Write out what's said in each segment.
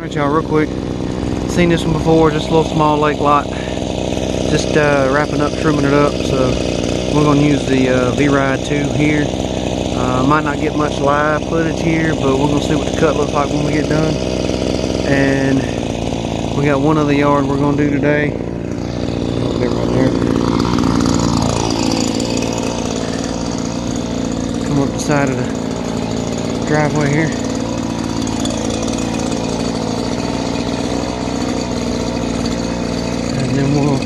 Alright y'all, real quick, seen this one before, just a little small lake lot, just wrapping up, trimming it up. So we're going to use the VRide 2 here. Might not get much live footage here, but we're going to see what the cut looks like when we get done. And we got one other yard we're going to do today. A little bit right there. Come up the side of the driveway here. And then we'll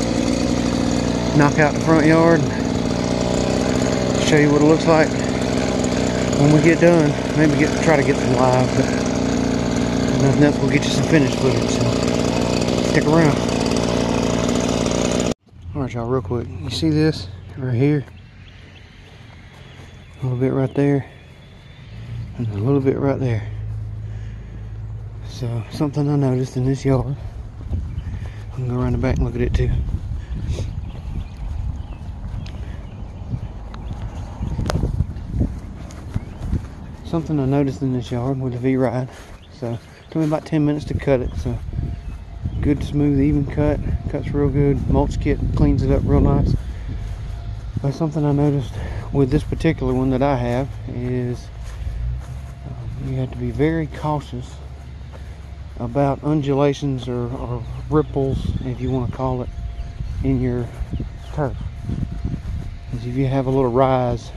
knock out the front yard and show you what it looks like when we get done. Maybe try to get some live, but if nothing else, we'll get you some finished footage, so stick around. Alright y'all, real quick, you see this right here? A little bit right there, and a little bit right there. So something I noticed in this yard, I can go around the back and look at it too. Something I noticed in this yard with the V-Ride. So it took me about 10 minutes to cut it. So good, smooth, even cut. Cuts real good. Mulch kit cleans it up real nice. But something I noticed with this particular one that I have is you have to be very cautious about undulations or ripples, if you want to call it, in your turf. Because if you have a little rise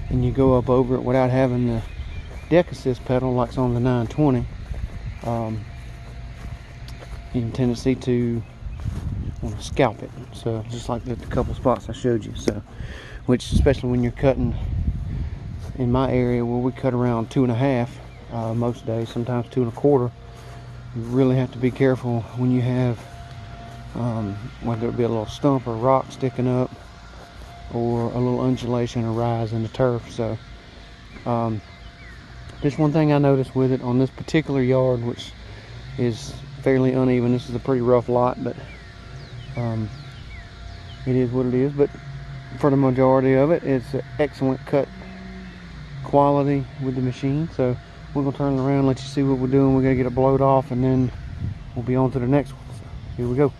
and you go up over it without having the deck assist pedal like on the 920, you have a tendency to want to scalp it. So just like the couple spots I showed you. So, which especially when you're cutting in my area where we cut around 2.5 most days, sometimes 2 1/4. You really have to be careful when you have whether it be a little stump or rock sticking up or a little undulation or rise in the turf. So just one thing I noticed with it on this particular yard, which is fairly uneven. This is a pretty rough lot, but it is what it is. But for the majority of it, it's an excellent cut quality with the machine. So we're gonna turn it around, let you see what we're doing. We gotta get it blowed off, and then we'll be on to the next one. So here we go.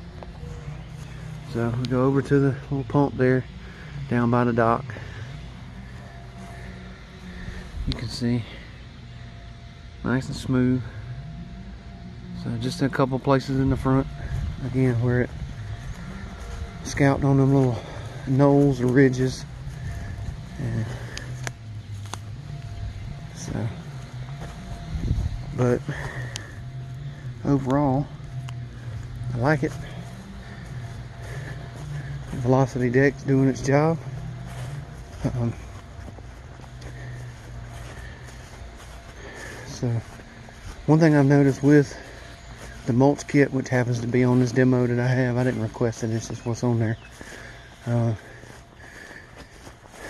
So we go over to the little pump there down by the dock. You can see nice and smooth. So just a couple places in the front again where it scalped on them little knolls or ridges. And so, but overall I like it. The velocity deck's doing its job. So one thing I've noticed with the mulch kit, which happens to be on this demo that I have, I didn't request it, it's just what's on there.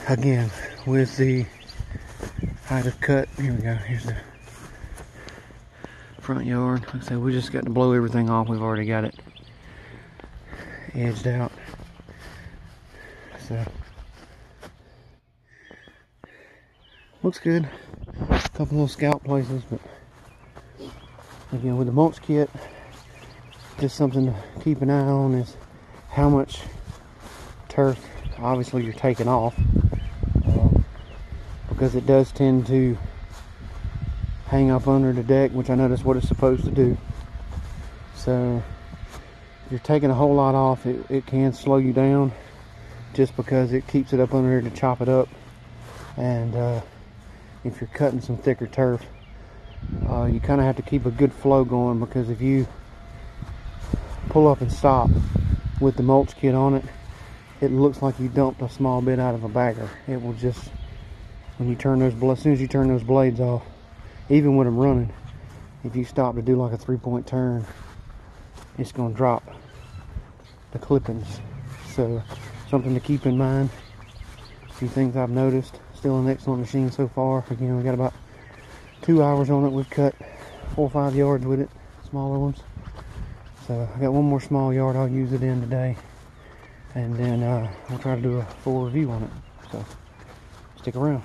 Again, with the height of cut, here we go, here's the front yard. Like I said, we just got to blow everything off. We've already got it edged out. So looks good. A couple little scalp places, but again with the mulch kit, just something to keep an eye on is how much turf obviously you're taking off, because it does tend to hang up under the deck, which I know that's what it's supposed to do. So if you're taking a whole lot off, it can slow you down, just because it keeps it up under there to chop it up. And if you're cutting some thicker turf, you kind of have to keep a good flow going, because if you pull up and stop with the mulch kit on it, it looks like you dumped a small bit out of a bagger. It will just, when you turn those, as soon as you turn those blades off, even with them running, if you stop to do like a 3-point turn, it's going to drop the clippings. So something to keep in mind. A few things I've noticed. Still an excellent machine so far. Again, we got about 2 hours on it. We've cut 4 or 5 yards with it, smaller ones. So I got one more small yard I'll use it in today, and then we'll try to do a full review on it. So stick around.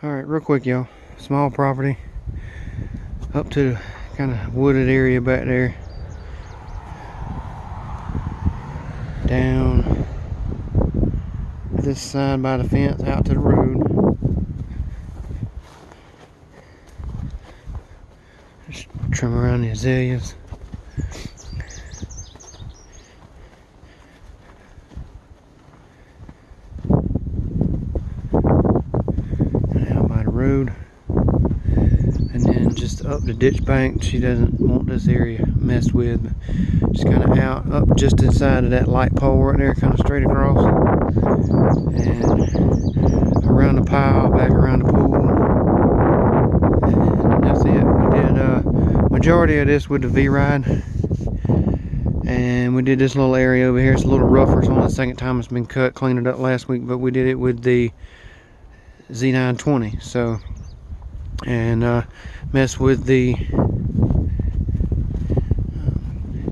Alright, real quick, y'all. Small property. Up to the kind of wooded area back there. Down this side by the fence out to the road. Just trim around the azaleas. And out by the road. And then just up the ditch bank. She doesn't want this area messed with. Just kind of out up just inside of that light pole right there, kind of straight across. And around the pile, back around the pool. And that's it. We did majority of this with the VRide. And we did this little area over here. It's a little rougher. It's only the second time it's been cut. Cleaned it up last week, but we did it with the Z920. So, and messed with the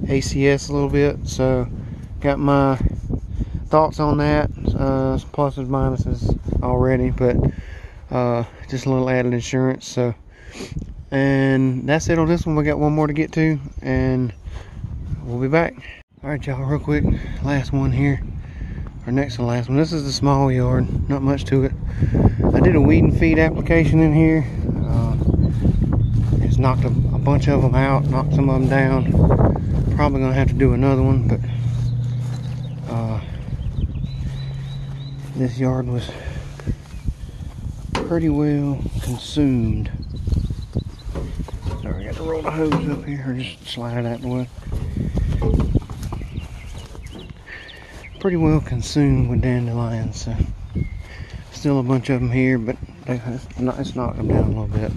ACS a little bit. So, got my thoughts on that. Pluses, minuses already, but just a little added insurance. So, and that's it on this one. We got one more to get to, and we'll be back. Alright, y'all, real quick, last one here, or next to last one. This is the small yard, not much to it. I did a weed and feed application in here. It's knocked a bunch of them out, knocked some of them down. Probably gonna have to do another one, but this yard was pretty well consumed. Sorry, I got to roll the hose up here, or just slide it out the way. Pretty well consumed with dandelions, so still a bunch of them here, but it's knocked them down a little bit.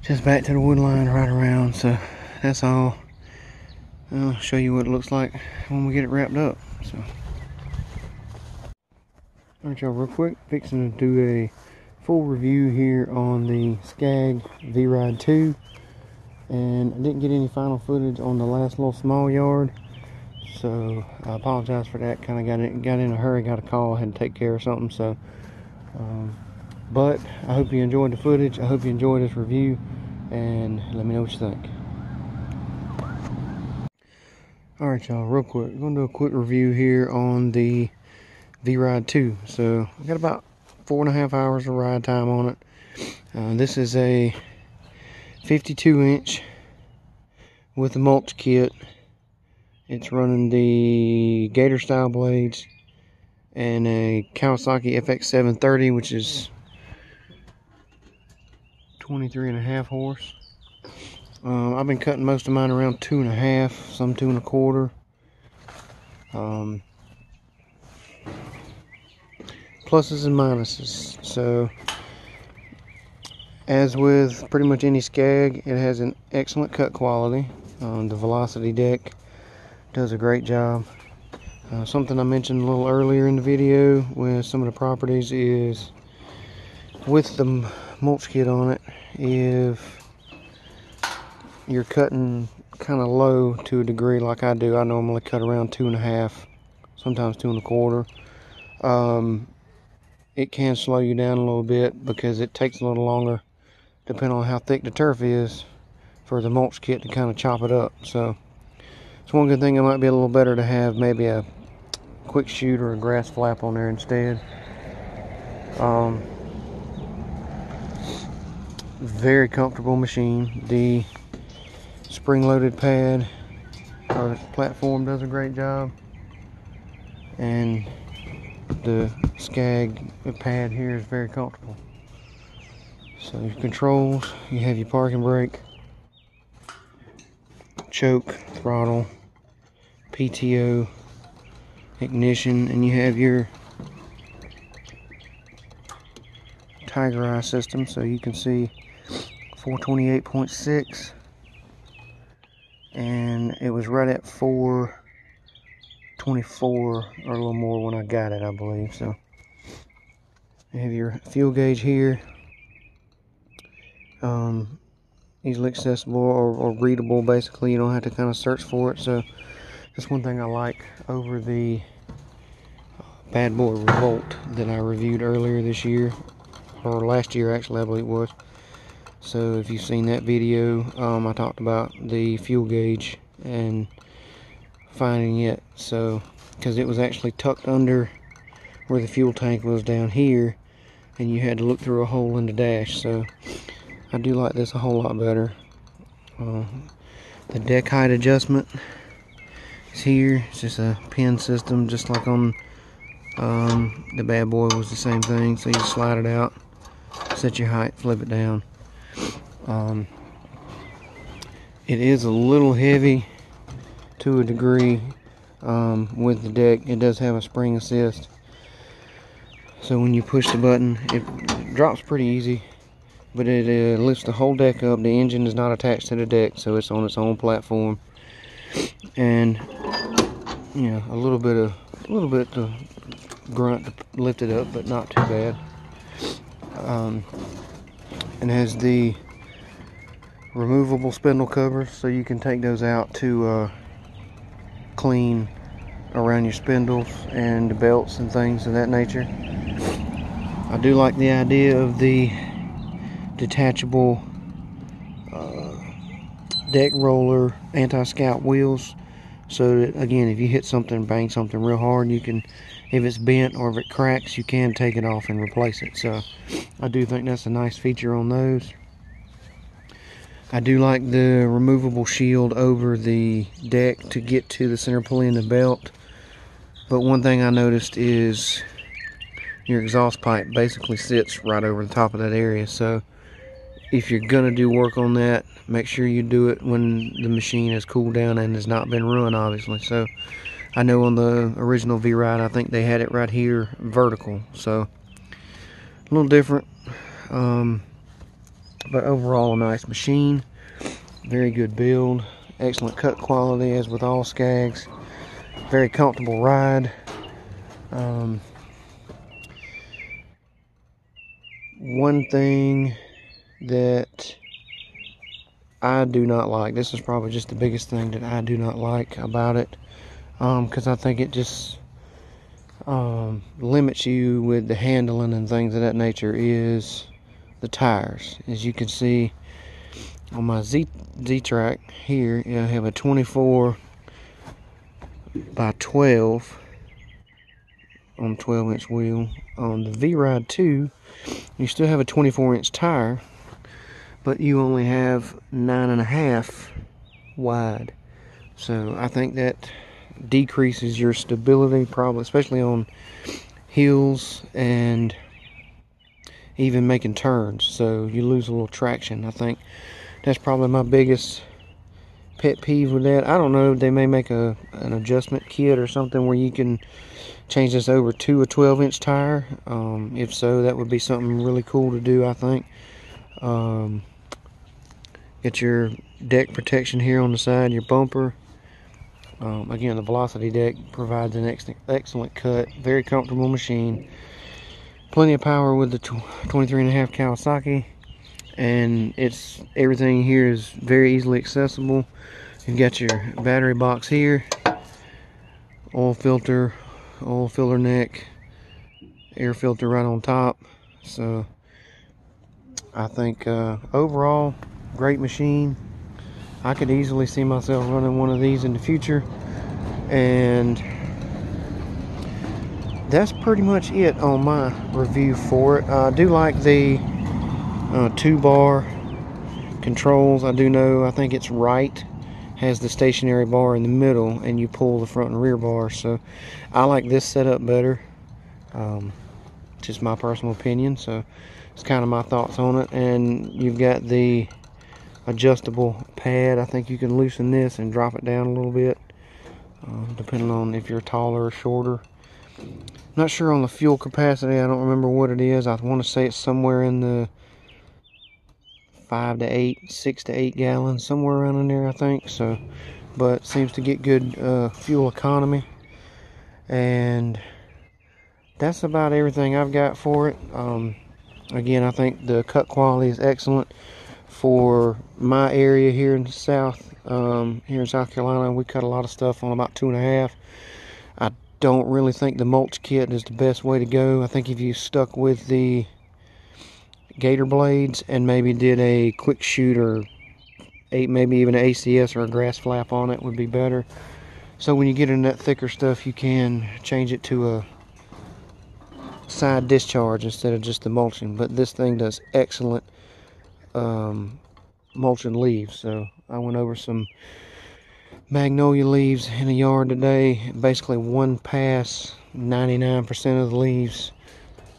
Just back to the wood line right around, so that's all. I'll show you what it looks like when we get it wrapped up. So, alright, y'all, real quick, fixing to do a full review here on the SCAG VRide 2, and I didn't get any final footage on the last little small yard, so I apologize for that. Kind of got in a hurry, got a call, had to take care of something. So, but I hope you enjoyed the footage. I hope you enjoyed this review, and let me know what you think. Alright, y'all, real quick, I'm going to do a quick review here on the VRide 2. So, I got about 4.5 hours of ride time on it. This is a 52-inch with the mulch kit. It's running the Gator style blades and a Kawasaki FX730, which is 23.5 horse. I've been cutting most of mine around 2.5, some 2.25. Pluses and minuses. So, as with pretty much any SCAG, it has an excellent cut quality. The Velocity deck does a great job. Something I mentioned a little earlier in the video with some of the properties is with the mulch kit on it, if you're cutting kind of low to a degree like I do, I normally cut around 2.5, sometimes 2.25. It can slow you down a little bit because it takes a little longer, depending on how thick the turf is, for the mulch kit to kind of chop it up. So it's one good thing. It might be a little better to have maybe a quick shoot or a grass flap on there instead. Very comfortable machine. The spring-loaded pad or platform does a great job, and the SCAG pad here is very comfortable. So your controls, you have your parking brake, choke, throttle, PTO, ignition, and you have your Tiger Eye system, so you can see 428.6, and it was right at 424 or a little more when I got it, I believe. So you have your fuel gauge here, easily accessible or readable. Basically, you don't have to kind of search for it. So that's one thing I like over the Bad Boy Revolt that I reviewed earlier this year. or last year actually, I believe it was. So if you've seen that video, I talked about the fuel gauge and finding it. So, because it was actually tucked under where the fuel tank was down here, and you had to look through a hole in the dash. So I do like this a whole lot better. The deck height adjustment is here. It's just a pin system, just like on the bad boy was the same thing. So you just slide it out, set your height, flip it down. It is a little heavy to a degree with the deck. It does have a spring assist, so when you push the button, it drops pretty easy, but it lifts the whole deck up. The engine is not attached to the deck, so it's on its own platform. And a little bit to grunt to lift it up, but not too bad. And has the removable spindle covers, so you can take those out to clean around your spindles and the belts and things of that nature. I do like the idea of the detachable deck roller anti-scout wheels, so that, again, if you hit something, bang something real hard, you can, if it's bent or if it cracks, you can take it off and replace it. So I do think that's a nice feature on those. I do like the removable shield over the deck to get to the center pulley and the belt. But one thing I noticed is your exhaust pipe basically sits right over the top of that area. So if you're gonna do work on that, make sure you do it when the machine has cooled down and has not been ruined, obviously. So I know on the original VRide, I think they had it right here vertical. So a little different. But overall, a nice machine, very good build, excellent cut quality, as with all SCAGs. Very comfortable ride. One thing that I do not like, this is probably just the biggest thing that I do not like about it, because I think it just limits you with the handling and things of that nature, is the tires. As you can see on my Z-Track here, I have a 24 by 12 on 12-inch wheel. On the VRide 2, you still have a 24-inch tire, but you only have 9.5 wide. So I think that decreases your stability, probably, especially on hills and even making turns, so you lose a little traction. I think that's probably my biggest pet peeve with that. I don't know, they may make an adjustment kit or something where you can change this over to a 12-inch tire. If so, that would be something really cool to do, I think. Get your deck protection here on the side, your bumper. Again, the Velocity deck provides an excellent cut, very comfortable machine. Plenty of power with the 23.5 Kawasaki, and everything here is very easily accessible. You've got your battery box here, oil filter neck, air filter right on top. So I think overall, great machine. I could easily see myself running one of these in the future, and that's pretty much it on my review for it. I do like the 2-bar controls. I think it's right, has the stationary bar in the middle, and you pull the front and rear bar. So I like this setup better. Just my personal opinion. So it's kind of my thoughts on it. And you've got the adjustable pad. I think you can loosen this and drop it down a little bit, depending on if you're taller or shorter. Not sure on the fuel capacity. I don't remember what it is. I want to say it's somewhere in the 5 to 8, 6 to 8 gallons, somewhere around in there, I think. So, but seems to get good fuel economy. And that's about everything I've got for it. Again, I think the cut quality is excellent for my area here in the south. Here in South Carolina, we cut a lot of stuff on about 2.5. I don't really think the mulch kit is the best way to go. I think if you stuck with the gator blades and maybe did a quick shoot or maybe even an ACS or a grass flap on it would be better. So when you get in that thicker stuff, you can change it to a side discharge instead of just the mulching. But this thing does excellent mulching leaves. So I went over some magnolia leaves in the yard today. Basically one pass, 99% of the leaves.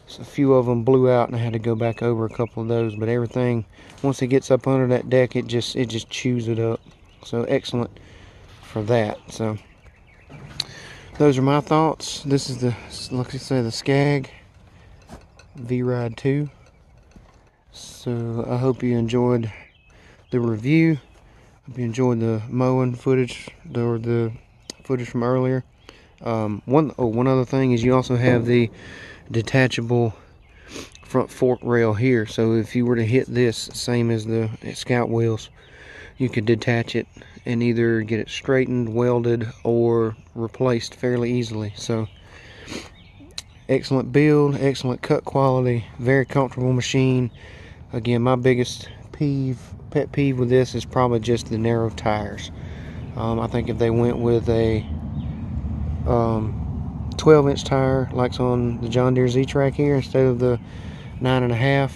So a few of them blew out and I had to go back over a couple of those, but everything, once it gets up under that deck, it just chews it up. So excellent for that. So those are my thoughts. This is the, like I say, the SCAG VRide 2. So I hope you enjoyed the review. Hope you enjoyed the mowing footage, or the footage from earlier. One other thing is you also have the detachable front fork rail here. So if you were to hit this, same as the Scout wheels, you could detach it and either get it straightened, welded, or replaced fairly easily. So excellent build, excellent cut quality, very comfortable machine. Again, my biggest pet peeve with this is probably just the narrow tires. I think if they went with a 12-inch tire like on the John Deere Z-Track here instead of the 9.5,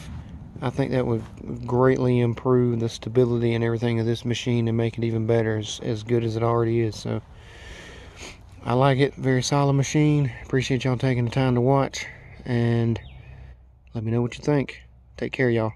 I think that would greatly improve the stability and everything of this machine and make it even better, as good as it already is. So I like it. Very solid machine. Appreciate y'all taking the time to watch, and let me know what you think. Take care, y'all.